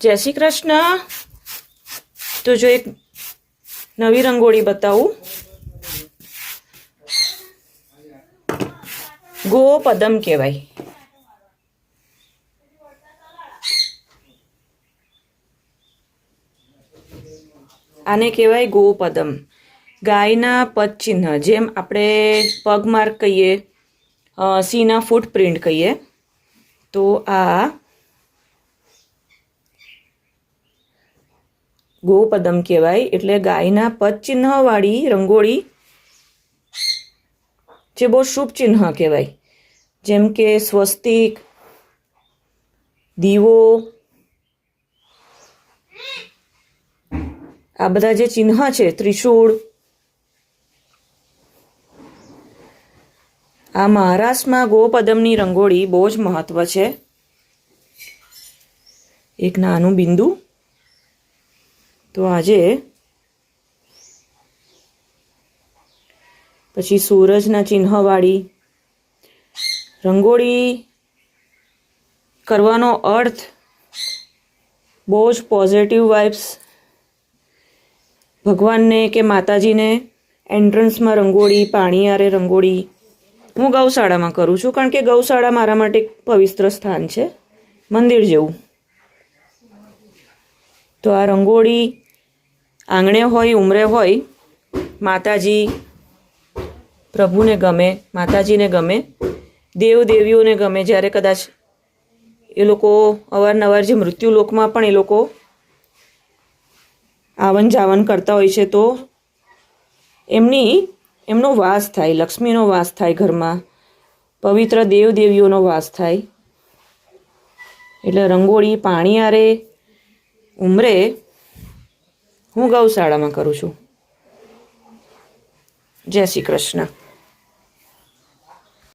જય શ્રી કૃષ્ણ। તો જો એક નવી રંગોળી બતાવું। ગોપદમ કહેવાય। આને કહેવાય ગોપદમ। ગાયના પદચિહ્ન, જેમ આપણે પગમાર્ક કહીએ, સિંહના ફૂટપ્રિન્ટ કહીએ, તો આ ગોપદમ કહેવાય। એટલે ગાયના પદચિહ્નવાળી રંગોળી, જે બહુ શુભ ચિહ્ન કહેવાય। જેમ કે સ્વસ્તિક, દીવો, આ બધા જે ચિહ્ન છે, ત્રિશૂળ, આ મહારાષ્ટ્રમાં ગોપદમની રંગોળી બહુ જ મહત્વ છે। એક નાનું બિંદુ। તો આજે પછી સૂરજના ચિહ્નવાળી રંગોળી કરવાનો અર્થ બહુ જ પોઝિટિવ વાઇબ્સ, ભગવાનને કે માતાજીને એન્ટ્રન્સમાં રંગોળી, પાણી આરે રંગોળી। હું ગૌશાળામાં કરું છું, કારણ કે ગૌશાળા મારા માટે એક પવિત્ર સ્થાન છે, મંદિર જેવું। તો આ રંગોળી આંગણે હોય, ઉમરે હોય, માતાજી પ્રભુને ગમે, માતાજીને ગમે, દેવ દેવીઓને ગમે। જ્યારે કદાચ એ લોકો અવારનવાર જે મૃત્યુલોકમાં પણ એ લોકો આવન જાવન કરતા હોય છે, તો એમનો વાસ થાય, લક્ષ્મીનો વાસ થાય ઘરમાં, પવિત્ર દેવ દેવીઓનો વાસ થાય। એટલે રંગોળી પાણી આરે ઉમરે હું ગૌશાળામાં કરું છું। જય શ્રી કૃષ્ણ।